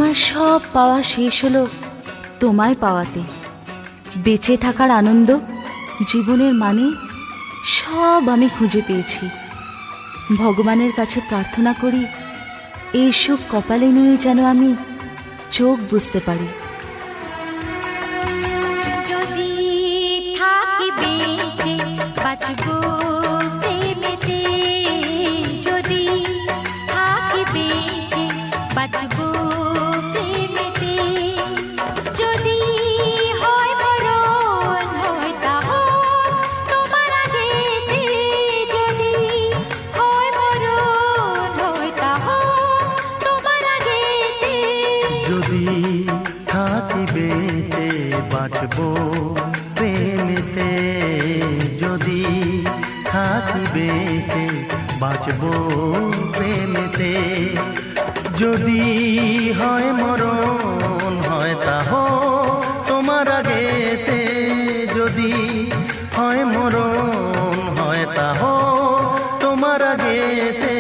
আমার সব পাওয়া শেষ হলো তোমায় পাওয়াতে। বেঁচে থাকার আনন্দ, জীবনের মানে সব আমি খুঁজে পেয়েছি। ভগবানের কাছে প্রার্থনা করি এই সুখ কপালে নিয়ে যেন আমি চোখ বুঝতে পারি। যদি থাকি বেঁচে বাঁচবো প্রেমেতে, যদি থাকি বেঁচে বাঁচবো প্রেমেতে, যদি হয় মরণ হয় তাহলে তোমার আগেতে, যদি হয় মরণ হয় তাহলে তোমার আগেতে, যদি থাকি বেঁচে বাঁচবো প্রেমেতে, যদি থাকি বেঁচে বাঁচবো প্রেমেতে, যদি হয় মরণ হয় তাহ তোমার আগেতে, যদি হয় মরণ হয় তাহ তোমার আগেতে।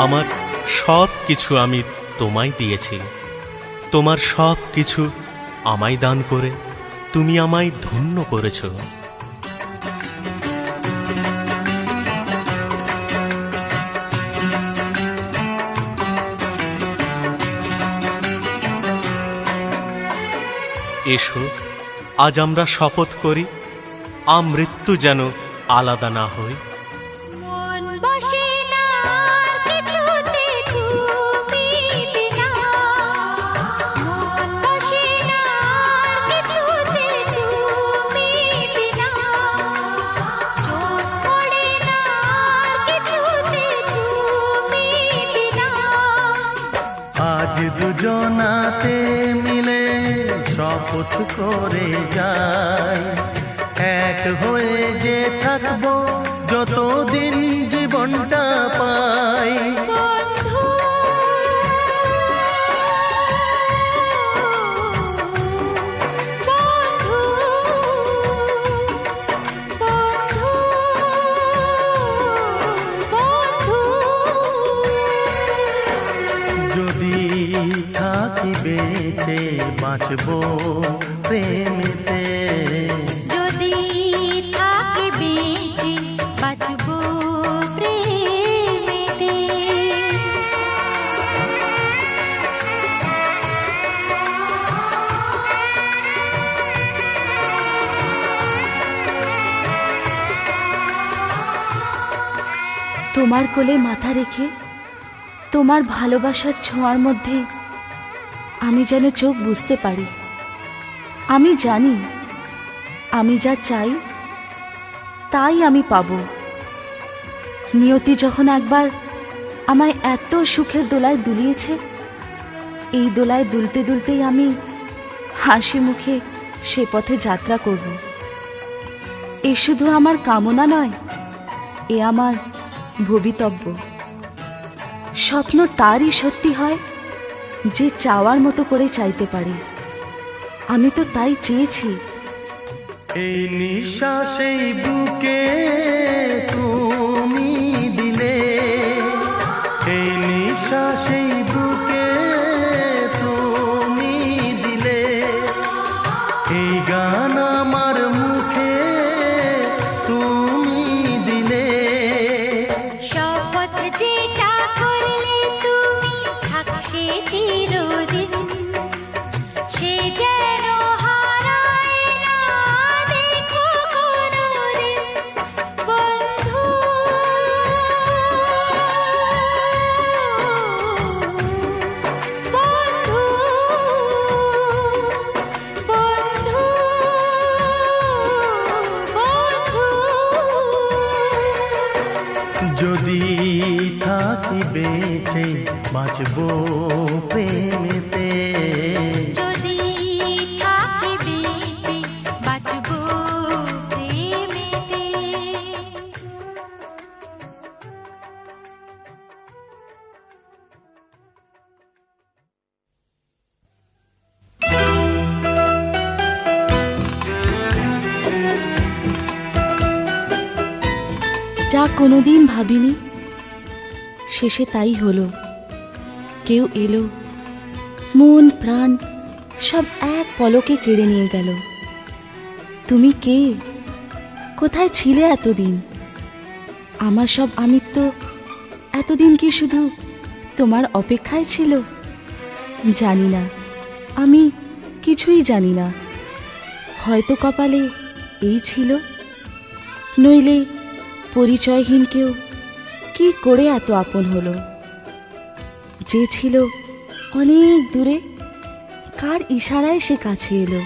আমার সব কিছু আমি তোমায় দিয়েছি, তোমার সব কিছু আমায় দান করে তুমি আমায় ধন্য করেছ। এসো আজ আমরা শপথ করি, আমৃত্যু যেন আলাদা না হই। মন বসে না আর কিছুতে তুমি বিনা, মন বসে না আর কিছুতে তুমি বিনা, চোখ পড়ে না আর কিছুতে তুমি বিনা। আজ দুজনাতে মিলে শপথ করে যাই, এক হয়ে যে থাকবো যতদিন জীবনটা পাই। বন্ধু বন্ধু বন্ধু বন্ধু, যদি থাকি বেঁচে বাঁচবো প্রেমেতে, যদি থাকি বেঁচে বাঁচবো প্রেমেতে। তোমার কোলে মাথা রেখে তোমার ভালোবাসার ছোঁয়ার মধ্যে আমি যেন চোখ বুঝতে পারি। আমি জানি আমি যা চাই তাই আমি পাব। নিয়তি যখন একবার আমায় এত সুখের দোলায় দুলিয়েছে, এই দোলায় দুলতে দুলতেই আমি হাসি মুখে সে পথে যাত্রা করব। এ শুধু আমার কামনা নয়, এ আমার ভবিতব্য। স্বপ্ন তারই সত্যি হয় যে চাওয়ার মতো করে চাইতে পারে। আমি তো তাই চেয়েছি। এই নিঃশ্বাসেই বুকে তুমি দিলে, এই নিঃশ্বাসেই বুকে তুমি দিলে, এই গান আমার মুখে তুমি দিলে। শপথ যেটা করলে তুমি থাকছে চিরদিন, সে যেন হারায় না দেখো কোনোদিন। বন্ধু বাঁচবো প্রেমেতে। যদি থাকি বেঁচে বাঁচবো প্রেমেতে। যা কোনোদিন ভাবিনি, শেষে তাই হলো। কেউ এলো, মন প্রাণ সব এক পলকে কেড়ে নিয়ে গেল। তুমি কে? কোথায় ছিলে এতদিন? আমার সব আমিত্ব এতদিন কি শুধু তোমার অপেক্ষায় ছিল? জানি না, আমি কিছুই জানি না। হয়তো কপালে এই ছিল, নইলে পরিচয়হীন কেউ কি করে এত আপন হলো? যে ছিল অনেক দূরে, কার ইশারায় সে কাছে এলো?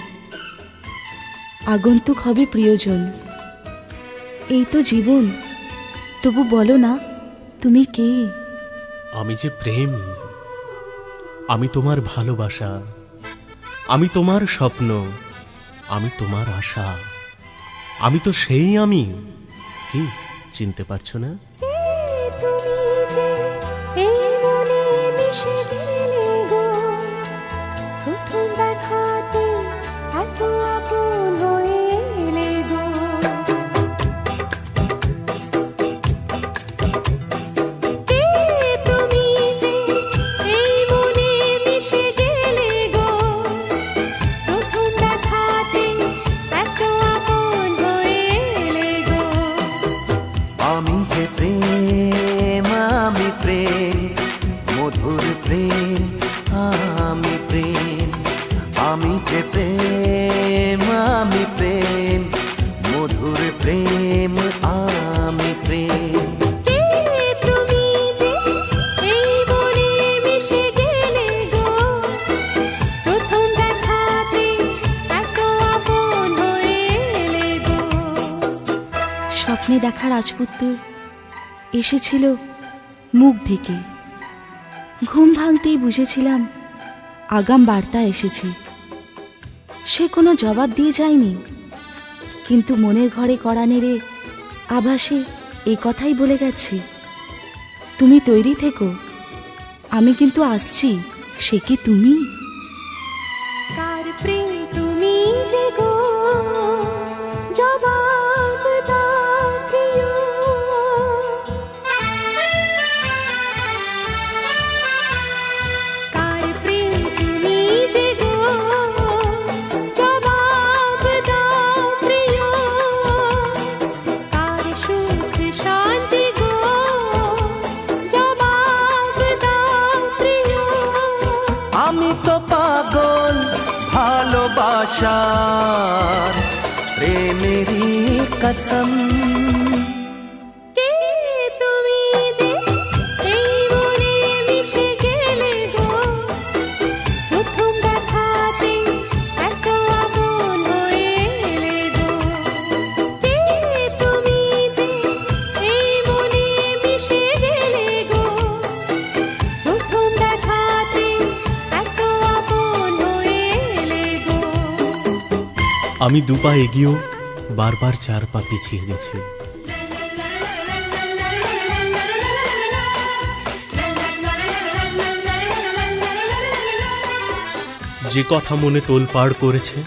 আগন্তুক হবে প্রিয়জন, এই তো জীবন। তবু বলো না, তুমি কে? আমি যে প্রেম, আমি তোমার ভালোবাসা, আমি তোমার স্বপ্ন, আমি তোমার আশা। আমি তো সেই আমি। কি চিনতে পারছো না? তুমি যে এই মনে মিশে গেলে গো, প্রথম দেখাতে এত আপন হয়ে এলে গো। তুমি যে এই মনে মিশে গেলে গো, প্রথম দেখাতে এত আপন হয়ে এলে গো। আমি যে প্রেম, আমি প্রেম, মধুর প্রেম, আমি প্রেম। আমি যে প্রেম, আমি প্রেম, মধুর প্রেম, আমি প্রেম। তুমি যে এই মনে মিশে গেলে গো, প্রথম দেখাতে এত আপন হয়ে এলে গো। স্বপ্নে দেখা রাজপুত্র এসেছিল মুখ ঢেকে। ঘুম ভাঙতেই বুঝেছিলাম আগাম বার্তা এসেছে। সে কোনো জবাব দিয়ে যায়নি, কিন্তু মনের ঘরে কড়া নেড়ে আভাসে এই কথাই বলে গেছে, তুমি তৈরি থেকো, আমি কিন্তু আসছি। সে কি তুমি? কার প্রেম তুমি যে গো, জবাব দাও প্রিয়। কার প্রেম তুমি যে গো, জবাব দাও প্রিয়। কার সুখ শান্তি গো, জবাব দাও প্রিয়। আমি তো পাগল ভালোবাসার, প্রেমেরই কসম। কে তুমি যে এই মনে মিশে গেলে গো, প্রথম দেখাতে এত আপন হয়ে এলে গো। কে তুমি যে এই মনে মিশে গেলে গো, প্রথম দেখাতে এত আপন হয়ে এলে গো। আমি দুপা এগিয়েও বারবার চার পা পিছিয়ে গেছি। যে কথা মনে তোলপাড় করেছে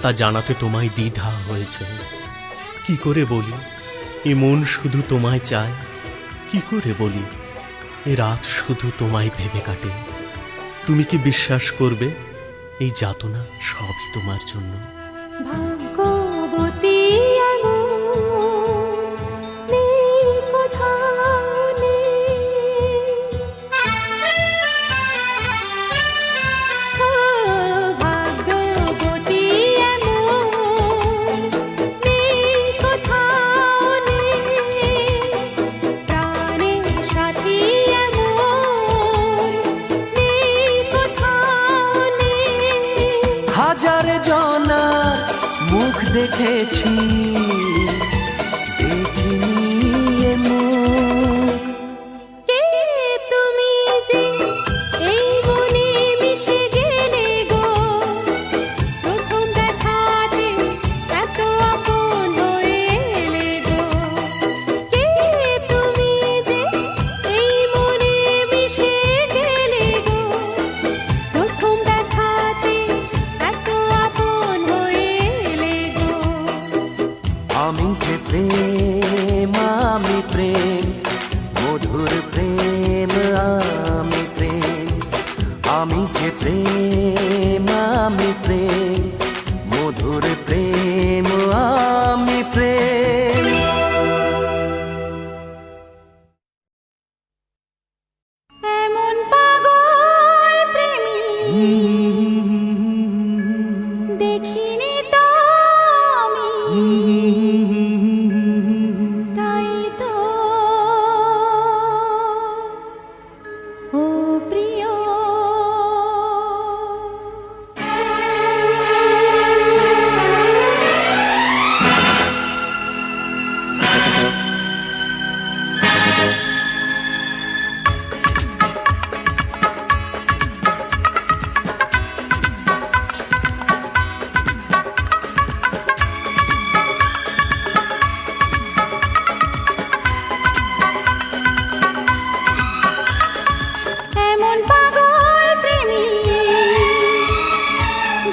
তা জানাতে তোমায় দ্বিধা হয়েছে। কি করে বলি এ মন শুধু তোমায় চায়? কি করে বলি এ রাত শুধু তোমায় ভেবে কাটে? তুমি কি বিশ্বাস করবে এই যাতনা সবই তোমার জন্য? ভাগ্যবতী এমন নেই কোথাও নেই। ও ভাগ্যবতী এমন নেই কোথাও নেই। প্রাণের সাথী এমন নেই কোথাও নেই। হাজার জনার মুখ দেখেছি, দেখিনি এ মুখ। কে তুমি যে প্রেম আমি প্রেম মধুর প্রেম আমি প্রেম। এমন পাগল প্রেমী দেখিনি তো আমি, তাই তো ও প্রিয়। এমন পাগল প্রেমী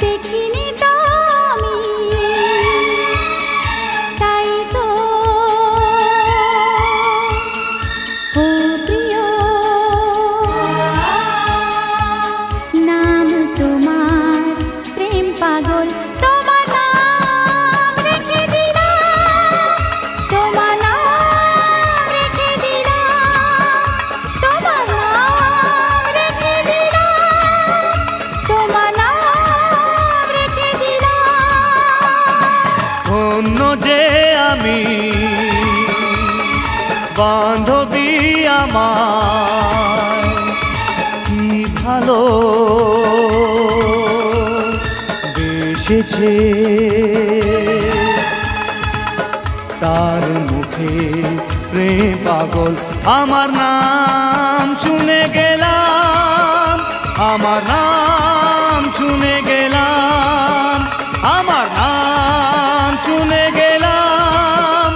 দেখিনি তো আমি, তাই তো ও প্রিয়। নাম তোমার প্রেম পাগল, তোমার নাম রেখে দিলাম, তোমার নাম রেখে দিলাম, তোমার নাম রেখে দিলাম, তোমার নাম রেখে দিলাম। ধন্য যে আমি বান্ধবী আমার, কি ভালো বেসেছে তার মুখে প্রেম পাগল। আমার নাম শুনে গেলাম, আমার নাম শুনে গেলাম, আমার নাম শুনে গেলাম,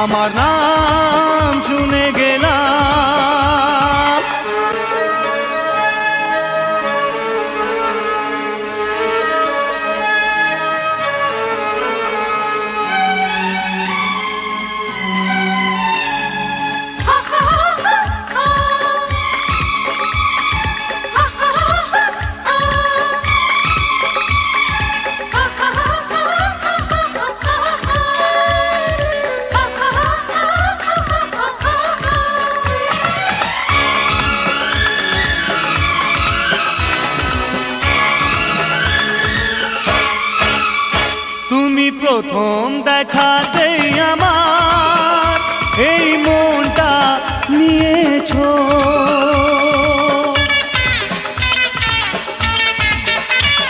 আমার নাম শুনে গেলাম। তুমি প্রথম দেখাতেই আমার এই মনটা নিয়েছো,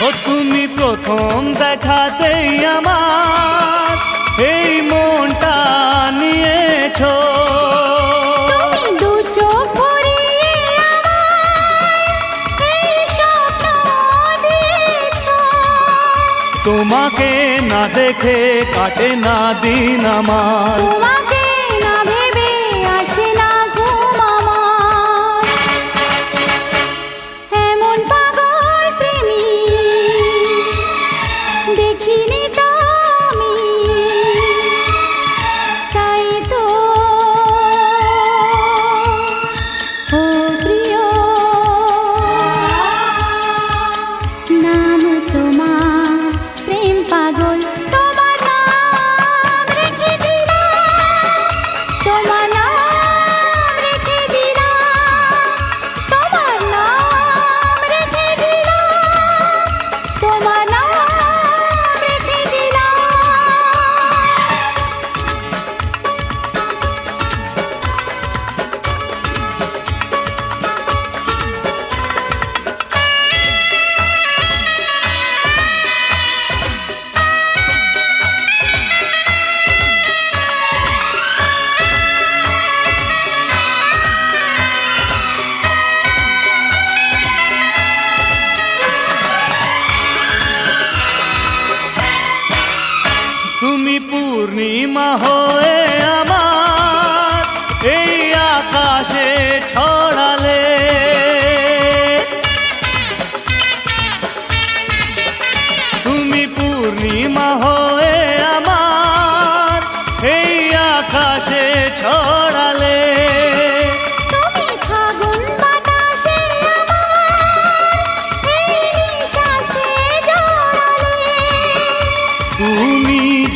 ও তুমি প্রথম দেখাতেই আমার এই মনটা নিয়েছো। তুমি দু চোখ ভরিয়ে আমায় এই স্বপ্ন দিয়েছো, তোমাকে না দেখে কাটে না দিন আমার, তোমাকে না ভেবে আসে না ঘুম আমার। এমন পাগল প্রেমী দেখিনি তো আমি, তাই তো ও প্রিয়। নাম তোমার প্রেম পাগল, তোমার নাম রেখে দিলাম, তোমার নাম রেখে দিলাম, তোমার নাম রেখে দিলাম, তোমার নাম রেখে দিলাম। তুমি পূর্ণিমা হয়ে আমার এই আকাশে ছড়ালে, তুমি পূর্ণিমা হয়ে আমার এই আকাশে ছড়ালে। তুমি ফাগুন বাতাসে আমার এই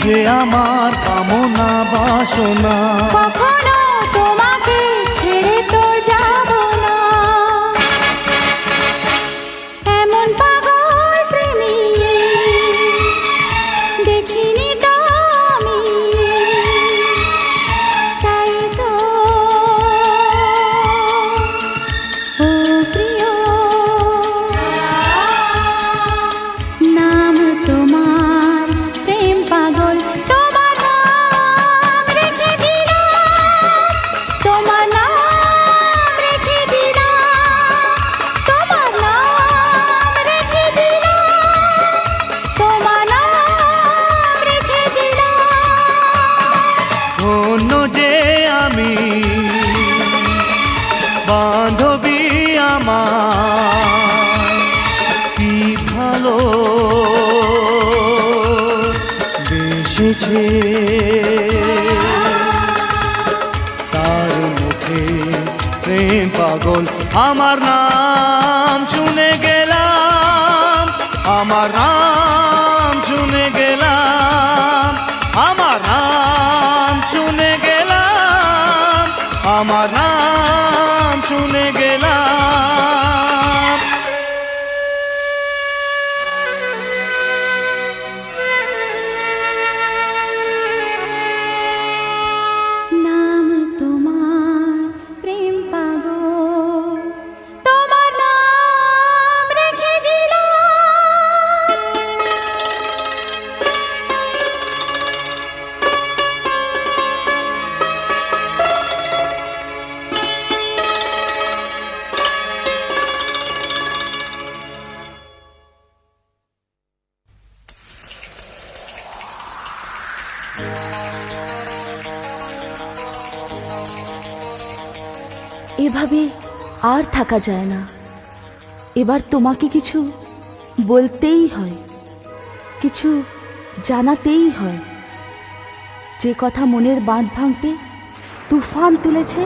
যে আমার কামনা বাসনা। কখনো তোমাকে ছেড়ে তো যাব না, এমন পাগল প্রেমী দেখিনি তো আমি, তাই তো ও প্রিয় নাম তোমার প্রেম পাগল, তোমার নাম রেখে দিলাম, তোমার নাম রেখে দিলাম, তোমার নাম রেখে দিলাম, তোমার নাম রেখে দিলাম। ধন্য যে আমি বান্ধবী আমার, কি ভালো বেসেছে তার মুখে প্রেম পাগল। আমার নাম শুনে গেলাম, আমার নাম শুনে গেলাম, আমার নাম শুনে গেলাম, আমার নাম শুনে গেলাম। নাম তোমার প্রেম পাগল, তোমার নাম রেখে দিলাম। এভাবে আর থাকা যায় না। এবার তোমাকে কিছু বলতেই হয়, কিছু জানাতেই হয়। যে কথা মনের বাঁধ ভাঙতে তুফান তুলেছে,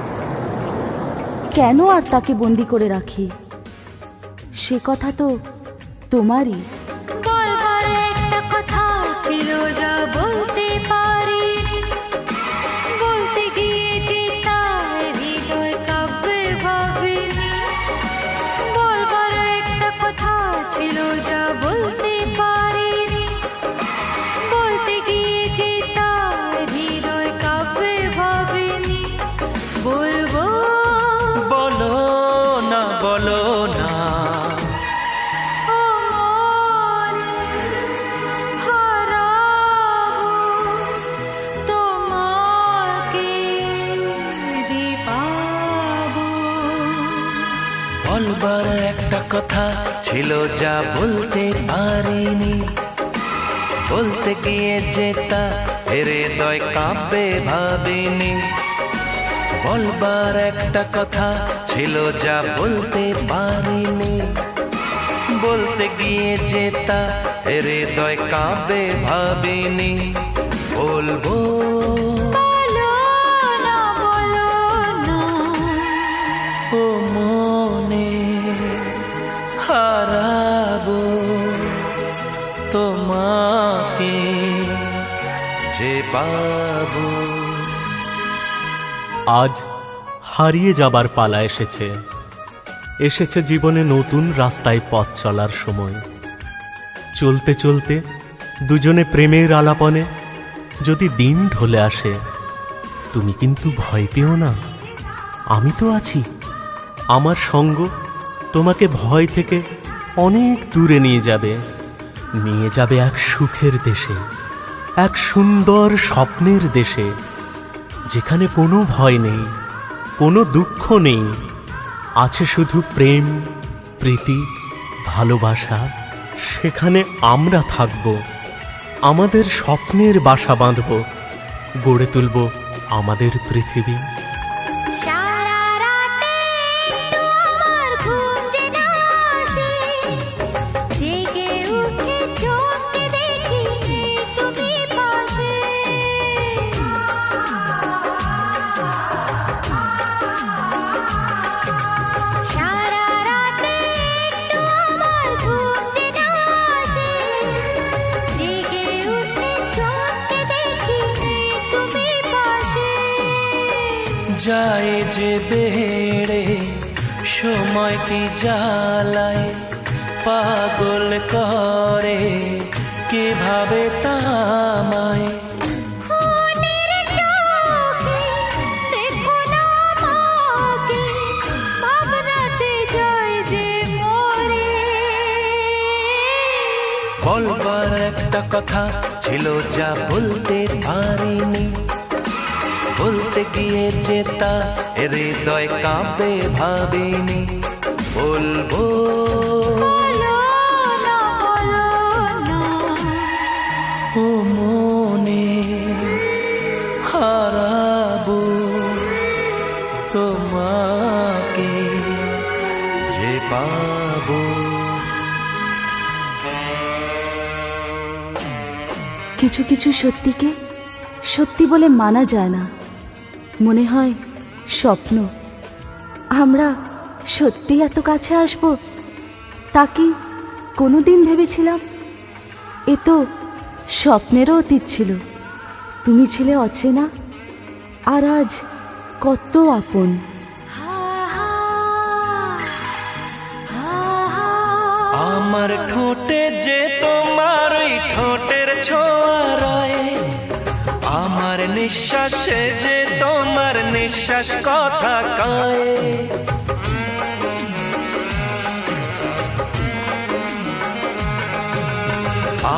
কেন আর তাকে বন্দি করে রাখি? সে কথা তো তোমারই। বলবার একটা কথা ছিল যা বলতে পারিনি, বলতে গিয়ে যে তার হৃদয় কাঁপবে ভাবিনি। বলবার একটা কথা ছিল যা বলতে পারিনি, বলতে গিয়ে যে তার হৃদয় কাঁপবে ভাবিনি। বলবো বলো না, বলো না, ও মন হারাবো তোমাকে যে পাবো। বলবার একটা কথা ছিল যা বলতে পারিনি, বলতে গিয়ে যেটা হৃদয় কাঁপবে ভাবিনি। বলবার একটা কথা ছিল যা বলতে পারিনি, বলতে গিয়ে যেটা হৃদয় কাঁপবে ভাবিনি। বলবো বলো না, বলো না, ও মনে হারাবো তোমাকে যে পাবো। আজ হারিয়ে যাবার পালা এসেছে, এসেছে জীবনে নতুন রাস্তায় পথ চলার সময়। চলতে চলতে দুজনে প্রেমের আলাপনে যদি দিন ঢলে আসে, তুমি কিন্তু ভয় পেও না, আমি তো আছি। আমার সঙ্গ তোমাকে ভয় থেকে অনেক দূরে নিয়ে যাবে, নিয়ে যাবে এক সুখের দেশে, এক সুন্দর স্বপ্নের দেশে, যেখানে কোনো ভয় নেই, কোনো দুঃখ নেই, আছে শুধু প্রেম, প্রীতি, ভালোবাসা। সেখানে আমরা থাকব, আমাদের স্বপ্নের বাসা বাঁধব, গড়ে তুলব আমাদের পৃথিবী। সারা রাতে আমার ঘুম যে না আসে, জেগে উঠে চোখে দেখি তুমি পাশে। সারা রাতে আমার ঘুম যে না আসে, জেগে উঠে চোখে যায় যে বেড়ে, সময় কি জ্বালায় পাগল করে, কিভাবে তামায়। খুনের চোখে দেখো না আমাকে, ভাবনাতে যায় যে মরে। বলবার একটা কথা ছিল যা বলতে পারিনি, বলতে গিয়ে যে তা হৃদয় কাঁপে ভাবিনি। বলবো বলো না, বলো না, ও মনে, হারাবো তোমাকে যে পাবো। কিছু কিছু সত্যিকে সত্যি বলে মানা যায় না, মনে হয় স্বপ্ন। আমরা সত্যি এত কাছে আসব তা কি কোনোদিন ভেবেছিলাম? এ তো স্বপ্নেরও অতীত ছিল। তুমি ছিলে অচেনা, আর আজ কত আপন। হা হা হা হা। আমার ঠোঁটে যে তোমার ওই ঠোঁটের ছোঁয়া রয়, আমার নিঃশ্বাসে যে তোমার নিঃশ্বাস কথা কয়।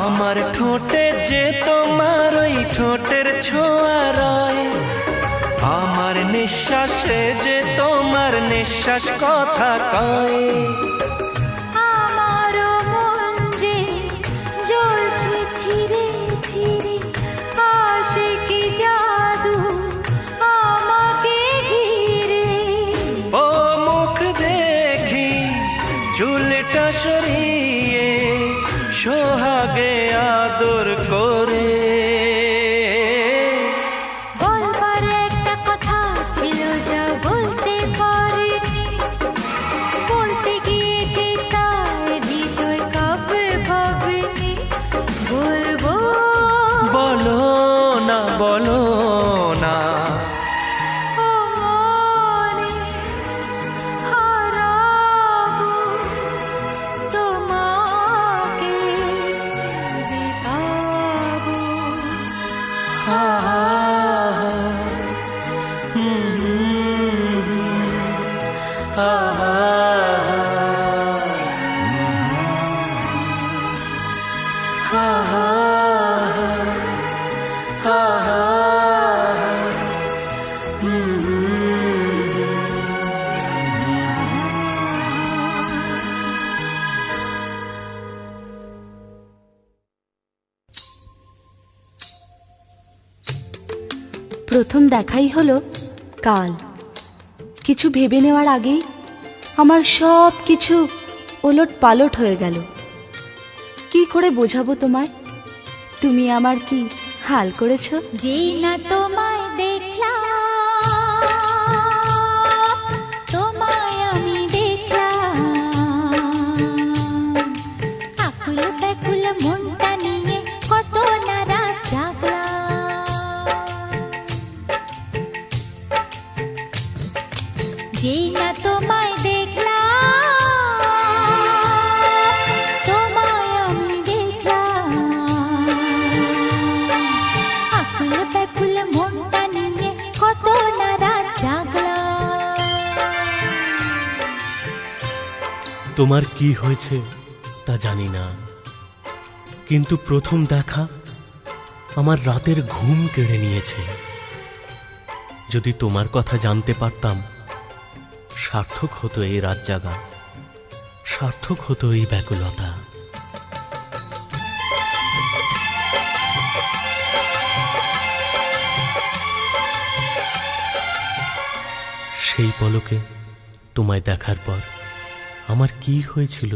আমার ঠোঁটে যে তোমার ওই ঠোঁটের ছোঁয়া রয়, আমার নিঃশ্বাসে যে তোমার নিঃশ্বাস কথা কয়। আমারও মন যে জ্বলছে ধীরে ধীরে, আশিকি জাদু আমাকে ঘিরে। ও মুখ দেখি চুলটা সরিয়ে, সোহাগে আদর করে। বলবার একটা কথা ছিল যা বলতে পারিনি, বলতে গিয়ে যে তার হৃদয় কাঁপে ভাবিনি। বলবো বলো না, বলো না, ও মনে, হারাবো তোমাকে যে পাবো। হা হা হা হা হা প্রথম দেখাই হলো কাল। কিছু ভেবে নেওয়ার আগেই আমার সব কিছু ওলট পালট হয়ে গেল। কি করে বোঝাবো তোমায়, তুমি আমার কি হাল করেছো? যেই না তোমায় দেখলাম, তোমায় আমি দেখলাম, আকুল ব্যাকুল মনটা নিয়ে কত না রাত জাগলাম। যেই না তোমায় দেখলাম, তোমায় আমি দেখলাম, আকুল ব্যাকুল মনটা নিয়ে কত না রাত জাগলাম। তোমার কি হয়েছে তা জানি না, কিন্তু প্রথম দেখা আমার রাতের ঘুম কেড়ে নিয়েছে। যদি তোমার কথা জানতে পারতাম, সার্থক হতো এই রাত জাগা, সার্থক হতো এই ব্যাকুলতা। সেই পলকে তোমায় দেখার পর আমার কি হয়েছিল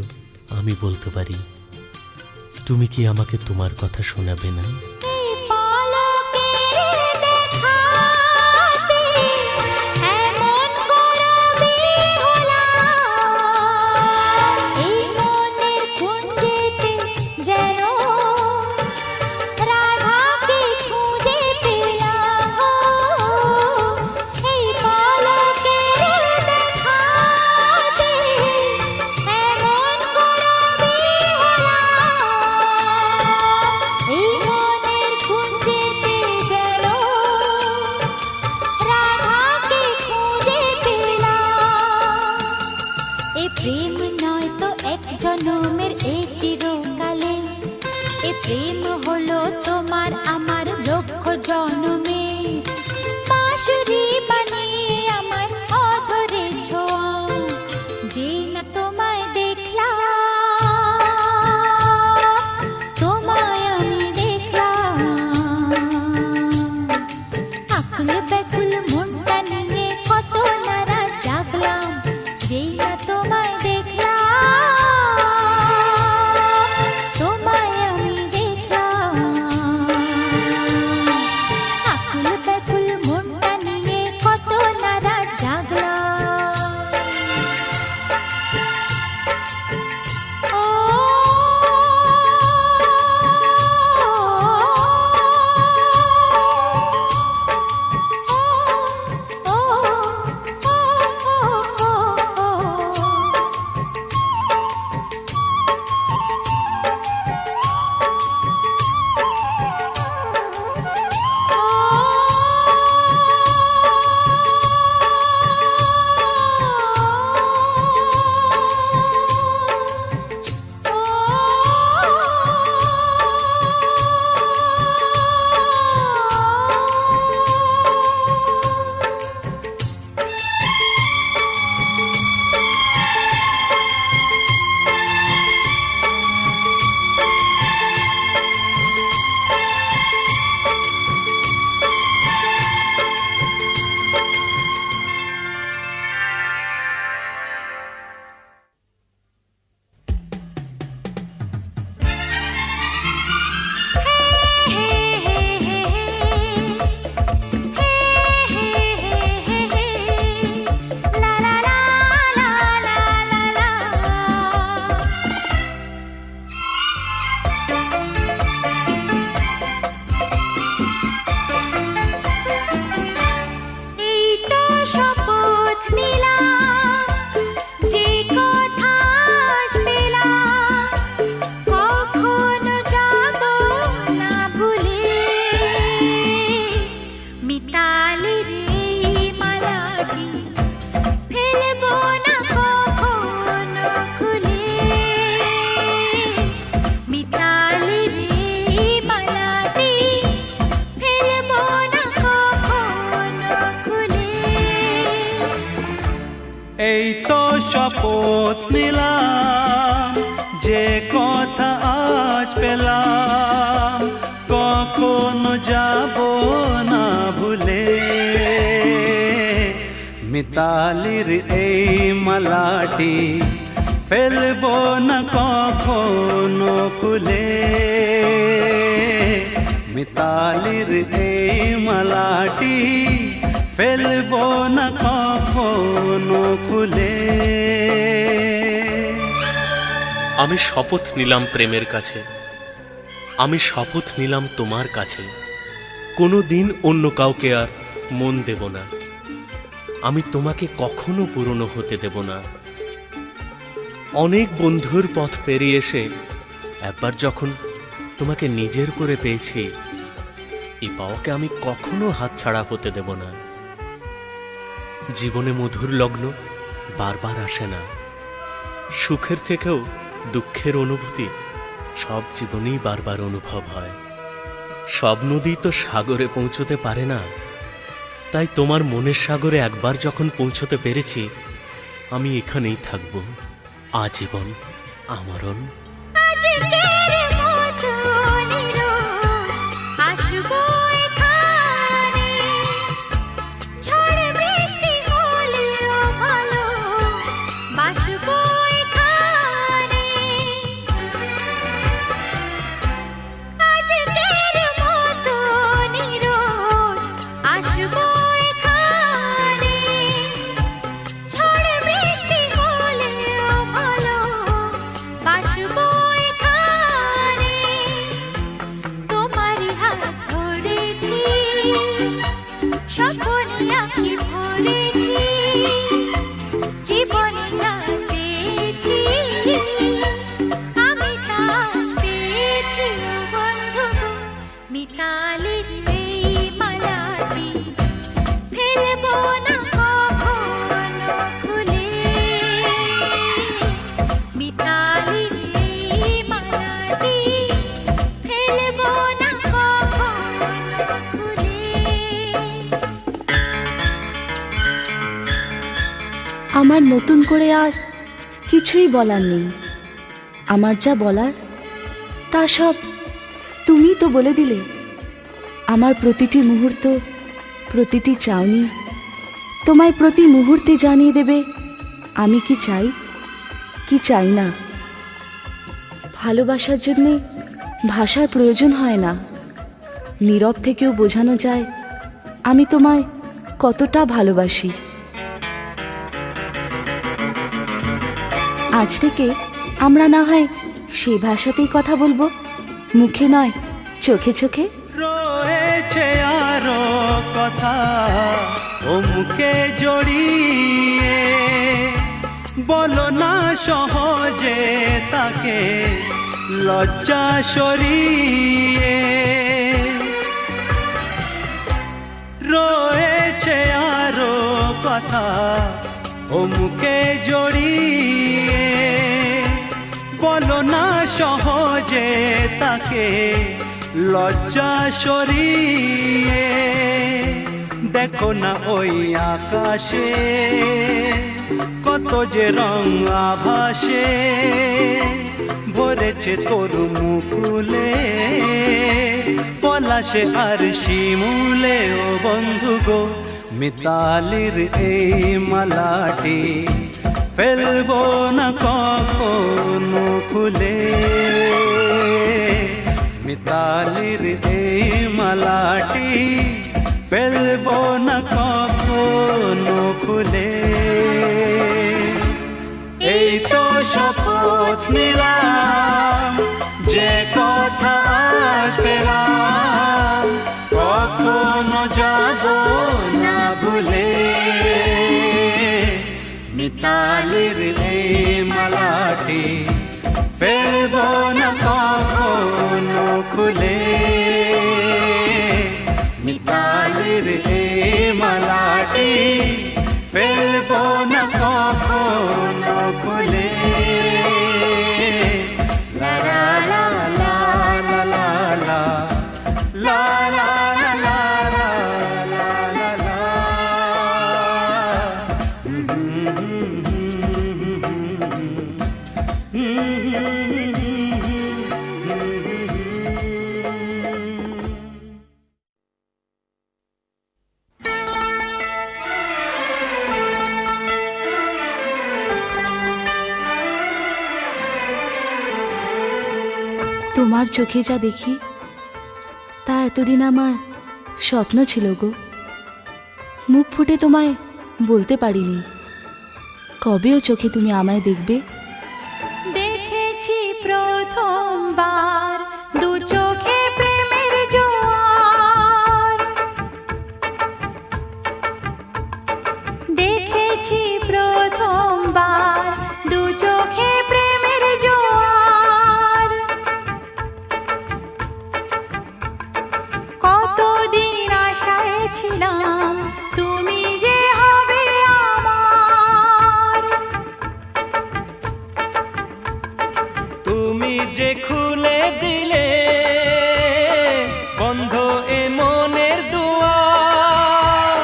আমি বলতে পারি। তুমি কি আমাকে তোমার কথা শোনাবে না? এই পলকের দেখাতে এমন করবি হলাম, এই মনের কুঞ্জেতে যেন রাধাকে খুঁজে পেলাম। এই প্রেম হলো তোমার আমার লক্ষ জন্মে বাঁশুরি বানিয়ে আমার অধরে ছোঁয়া যে না তোমায় দেখলাম তোমায় আমি দেখলাম আকুল ব্যাকুল মনটা নিয়ে কত নারা জাগলাম যেই না তোমায় দেখলাম তোমায় আমি দেখলাম আকুল ব্যাকুল মনটা নিয়ে কত নারা জাগলাম ও এই তো শপথ নিলাম যে কথা আজ পেলাম কখনো যাব না ভুলে মিতালির এই মালাটি ফেলবো না কখনো খুলে মিতালির এই মালাটি ফেলবো না কখনো খুলে আমি শপথ নিলাম প্রেমের কাছে, আমি শপথ নিলাম তোমার কাছে, কোনো দিন অন্য কাউকে আর মন দেব না, আমি তোমাকে কখনো পুরনো হতে দেব না। অনেক বন্ধুর পথ পেরিয়ে এসে একবার যখন তোমাকে নিজের করে পেয়েছি, এই পাওয়াকে আমি কখনো হাতছাড়া হতে দেব না। জীবনে মধুর লগ্ন বারবার আসে না, সুখের থেকেও দুঃখের অনুভূতি সব জীবনেই বারবার অনুভব হয়। সব নদী তো সাগরে পৌঁছতে পারে না, তাই তোমার মনের সাগরে একবার যখন পৌঁছতে পেরেছি, আমি এখানেই থাকব আজীবন আমরণ। আজকের মতো নিরোজ আসবো এখানে, ঝড় বৃষ্টি হলেও ভালো বাসবো এখানে। আজকের মতো নিরোজ আসবো এখানে, ঝড় বৃষ্টি হলেও ভালো বাসবো এখানে। আমার নতুন করে আর কিছুই বলার নেই। আমার যা বলার তা সব তুমি তো বলে দিলে। আমার প্রতিটি মুহূর্ত, প্রতিটি চাউনি তোমায় প্রতি মুহূর্তে জানিয়ে দেবে আমি কি চাই, কি চাই না। ভালোবাসার জন্যে ভাষার প্রয়োজন হয় না। নীরব থেকেও বোঝানো যায় আমি তোমায় কতটা ভালোবাসি। আজ থেকে আমরা না হয় সে ভাষাতেই কথা বলবো, মুখে নয়, চোখে চোখে। রয়েছে আরো কথা ও মুখে জড়িয়ে, বলো না সহজে তাকে লজ্জা সরিয়ে। রয়েছে আরো কথা ও মুখে জড়িয়ে, বলো না সহজে তাকে লজ্জা সরিয়ে। দেখো না ওই আকাশে কত যে রং আভাসে, ভরেছে তোর মুকুলে পলাশে আর শিমুলে। ও বন্ধু গো, মিতালির এই মালাটি ফেলবো না কখনো খুলে। মিতালির এই মালাটি ফেলবো না কখনো খুলে। এই তো শপথ নিলাম, যে কথা আজ পেলাম কখনো যাব না ভুলে। মিতালির এই মালাটি ফেলবো না কখনো খুলে। মিতালির এই মালাটি ফেলবো না কখনো খুলে। লা লা লা লা লা লা লা লা লা লা লা লা লা। তোমার চোখে যা দেখি তা এতদিন আমার স্বপ্ন ছিল গো। মুখ ফুটে তোমায় বলতে পারিনি কবেও চোখে তুমি আমায় দেখবে। দেখেছি প্রথমবার দু চোখে প্রেমের জোয়ার, দেখেছি প্রথমবার দু চোখে প্রেমের জোয়ার। কতদিন আশায় ছিলাম তুমি যে হবে আমার। তুমি যে খুলে দিলে বন্ধ এ মনের দুয়ার,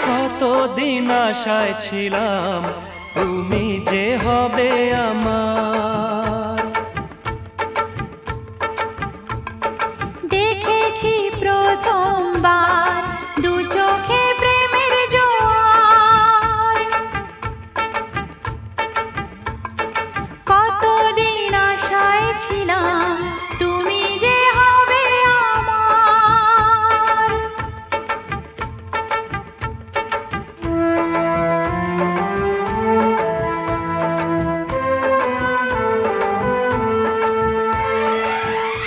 কতদিন আশায় ছিলাম তুমি যে হবে আমার। দেখেছি প্রথমবার দু চোখে প্রেমের জোয়ার, কতদিন আশায় ছিলাম তুমি যে হবে আমার।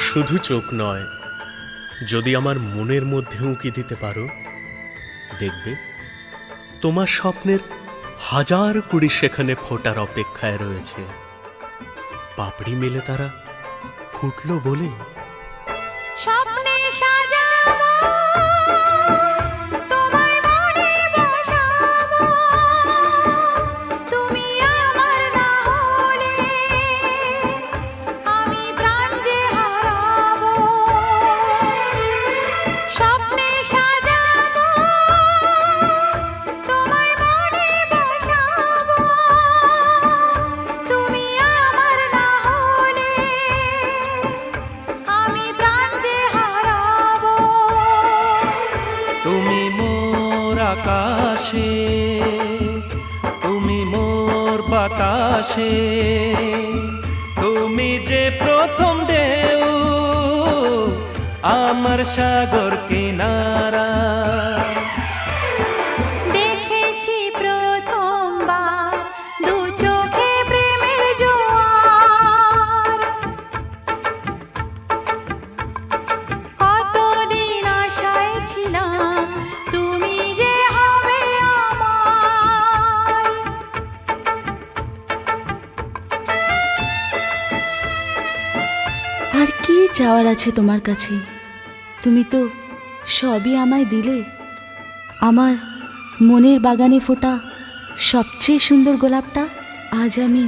শুধু চোখ নয়, যদি আমার মনের মধ্যে উঁকি দিতে পারো, দেখবে তোমার স্বপ্নের হাজার কুড়ি সেখানে ফোটার অপেক্ষায় রয়েছে। পাপড়ি মেলে তারা ফুটলো বলে স্বপ্নে সাজাবো তোমায় মনে বসাবো, তুমি আমার না হলে আমি প্রাণ যে হারাবো। স্বপ্নে সাজাবো তোমায় মনে বসাবো, আকাশে, তুমি মোর বাতাসে, তুমি যে প্রথম ঢেউ আমার সাগর কিনারা। দেখেছি প্রথমবার দু চোখে প্রেমের জোয়ার, কতদিন আশায় ছিলাম তুমি যে হবে আমার। আর কি চাওয়ার আছে তোমার কাছে? তুমি তো সবই আমায় দিলে। আমার মনের বাগানে ফোটা সবচেয়ে সুন্দর গোলাপটা আজ আমি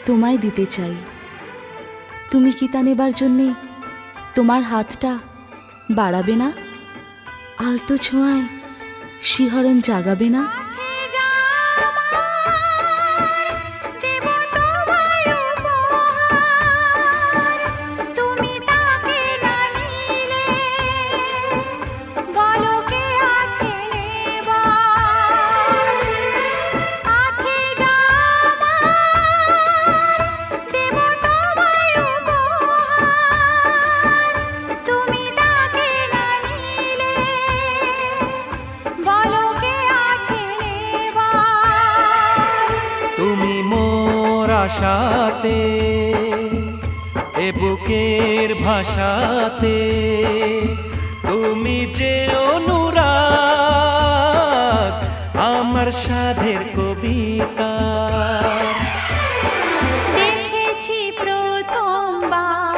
তোমায় দিতে চাই। তুমি কি তা নেবার জন্যে তোমার হাতটা বাড়াবে না? আলতো ছোঁয়ায় শিহরণ জাগাবে না? আছে যা আমার, দেব তোমায় উপহার, তুমি তাকে না নিলে বলো কে আছে নেবার। আছে যা আমার, দেব তোমায় উপহার, তুমি তাকে না নিলে বলো কে আছে নেবার। তুমি মোর আশাতে, এ বুকের ভাষাতে, তুমি যে অনুরাগ আমার সাধের কবিতা। দেখেছি প্রথমবার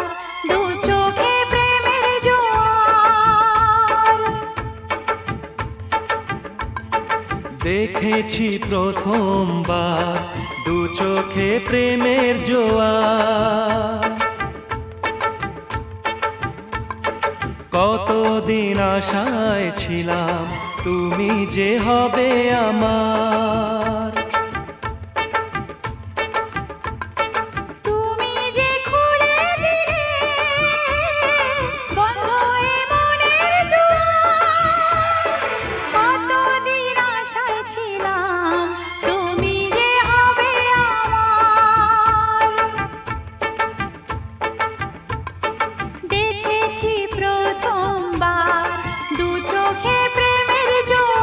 দু চোখে প্রেমের জোয়ার, দেখেছি প্রথমবার দু চোখে প্রেমের জোয়ার, কতদিন আশায় ছিলাম তুমি যে হবে আমার। তুমি যে খুলে দিলে বন্ধ এ মনের দুয়ার, কতদিন আশায় ছিলাম তুমি যে হবে আমার। দেখেছি প্রথমবার দু চোখে প্রেমের জোয়ার।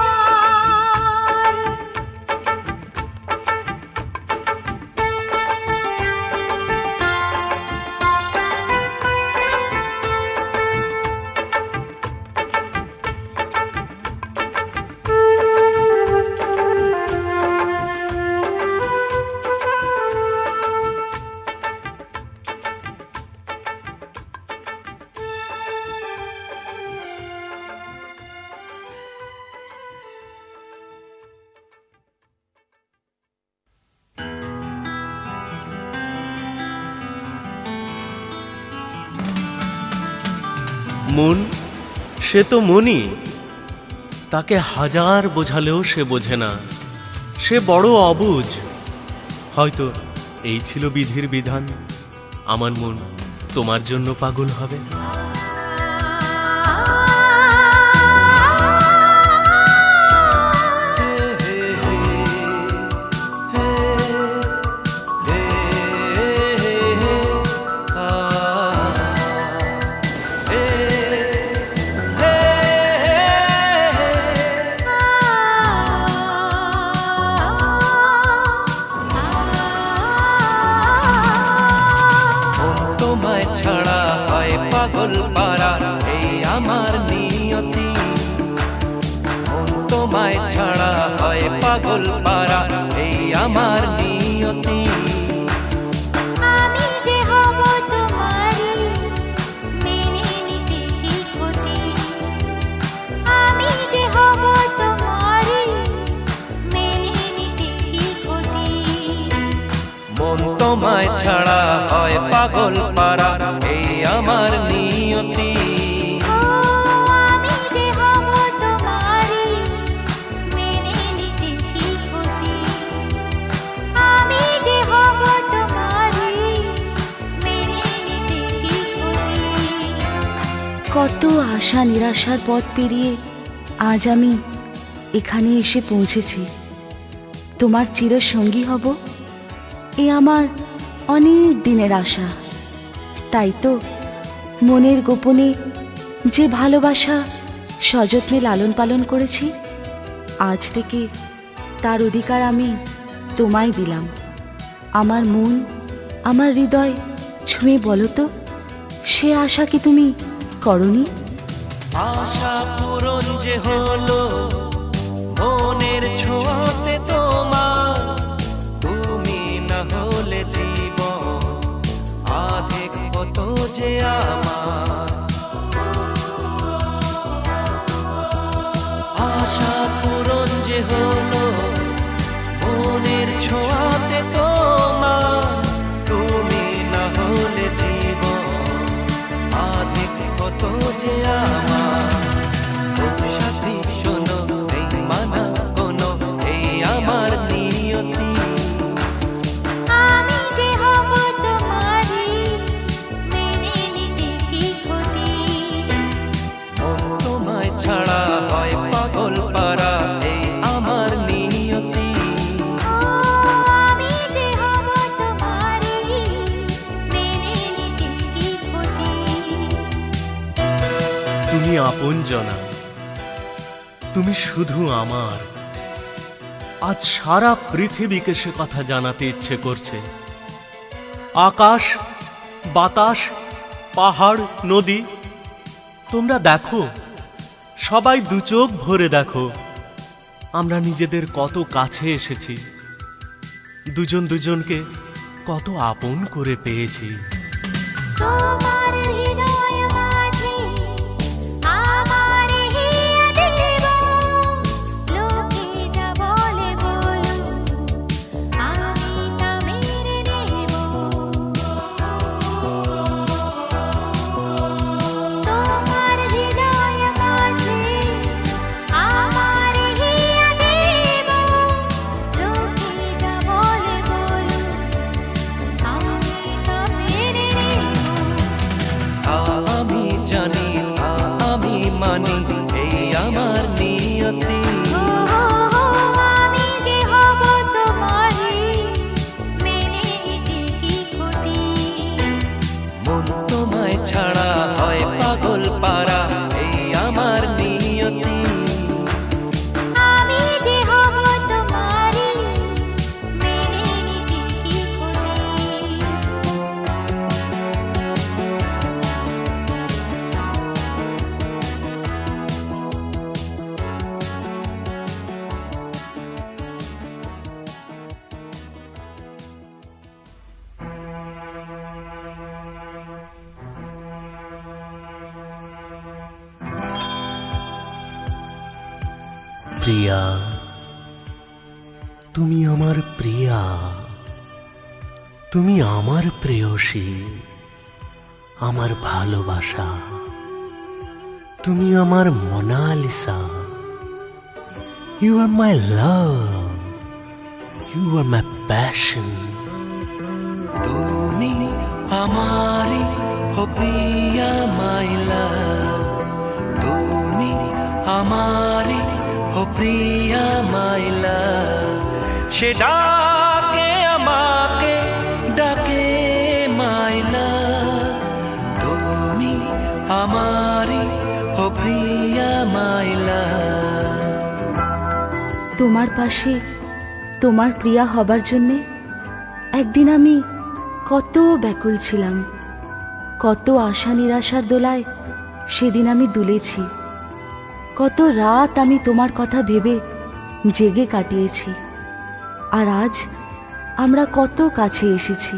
মন সে তো মনই, তাকে হাজার বোঝালেও সে বোঝে না, সে বড় অবুঝ। হয়তো এই ছিল বিধির বিধান, আমার মন তোমার জন্য পাগল হবে। তোমায় ছাড়া হয় পাগল পারা, এই আমার নিয়তি। তোমায় ছাড়া হয় পাগল পারা, এই আমার নিয়তি। আমি যে হব তোমারই, মেনে নিতে কি ক্ষতি। আমি যে হব তোমারই, মেনে নিতে কি ক্ষতি। মন তোমায় ছাড়া হয় পাগল পারা, এই আমার নিয়তি। ও আমি যে হব তোমারই, মেনে নিতে কি ক্ষতি। আমি যে হব তোমারই, মেনে নিতে কি ক্ষতি। কত আশা নিরাশার পথ পেরিয়ে আজ আমি এখানে এসে পৌঁছেছি। তোমার চিরসঙ্গী হব, এ আমার অনেক দিনের আশা। তাই তো মনের গোপনে যে ভালোবাসা সযত্নে লালন পালন করেছি, আজ থেকে তার অধিকার আমি তোমায় দিলাম। আমার মন, আমার হৃদয় ছুঁয়ে বলো তো, সে আশা কি তুমি করনি? আশা পূরণ যে হলো মনের ছোঁয়াতে তোমার, তুমি না হলে জীবন আধেক কত যে আমার। আশা পূরণ যে হলো মনের ছোঁয়াতে তোমার, তুমি না হলে জীবন আধেক কত যে আমার। ও সাথী শোনো, এই মানা কোনো, এই আমার নিয়তি। আমি যে হব তোমারই, মেনে নিতে কি ক্ষতি? মন তোমায় ছাড়া হয় পাগল পারা, এই আমার নিয়তি। আমি যে হব তোমারই, মেনে নিতে কি ক্ষতি? তুমি আপনজনা, তুমি শুধু আমার। আজ সারা পৃথিবীকে সে কথা জানাতে ইচ্ছে করছে। আকাশ, বাতাস, পাহাড়, নদী, তোমরা দেখো, সবাই দুচোখ ভরে দেখো, আমরা নিজেদের কত কাছে এসেছি, দুজন দুজনকে কত আপন করে পেয়েছি। তোমার হৃদয় মাঝে আমার হিয়া দেব, লোকে যা বলে বলুক, আমি তা মেনে নেব। তোমার হৃদয় মাঝে আমার হিয়া দেব, লোকে যা বলে বলুক, আমি তা মেনে নেব। আমি জানি, আমি মানি, এই আমার নিয়তি। আমি যে হব তোমারই, মেনে নিতে কি ক্ষতি? মন তোমায় ছাড়া হয় পাগল পারা, এই আমার নিয়তি। আমি যে হব তোমারই, মেনে নিতে কি ক্ষতি? প্রিয়া, তুমি আমার প্রিয়া, তুমি আমার প্রেয়সী, আমার ভালোবাসা, তুমি আমার Mona Lisa. You are my love, you are my passion. তুমি আমারি হো প্রিয়া মাই লাভ, তুমি আমারি হো প্রিয়া মাই লাভ। সে ডাকে আমাকে, ডাকে মাই লাভ, তুমি আমারি হো প্রিয়া মাই লাভ। তোমার পাশে তোমার প্রিয়া হবার জন্যে একদিন আমি কত ব্যাকুল ছিলাম, কত আশা নিরাশার দোলায় সেদিন আমি দুলেছি, কত রাত আমি তোমার কথা ভেবে জেগে কাটিয়েছি। আর আজ আমরা কত কাছে এসেছি,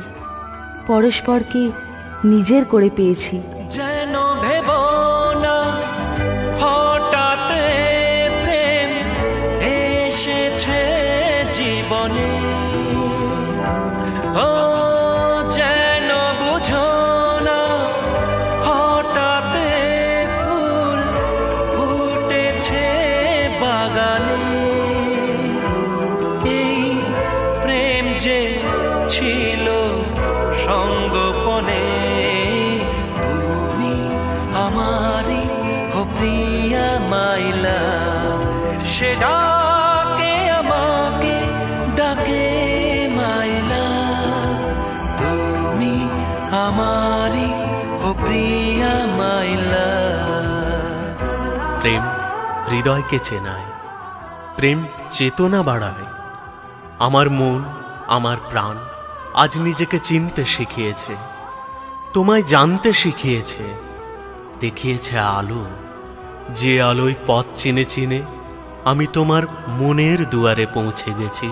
পরস্পরকে নিজের করে পেয়েছি। যেন ভেব না হঠাৎ প্রেম এসেছে জীবনে, ও যেন বুঝো না হঠাৎ ফুল ফুটেছে বাগানে। এই প্রেম যে ছিল সঙ্গোপনে, তুমি আমার প্রেম হৃদয়কে চেনায়, প্রেম চেতনা বাড়ায়। আমার মন, আমার প্রাণ আজ নিজেকে চিনতে শিখিয়েছে, তোমায় জানতে শিখিয়েছে, দেখিয়েছে আলো, যে আলোয় পথ চিনে চিনে আমি তোমার মনের দুয়ারে পৌঁছে গেছি।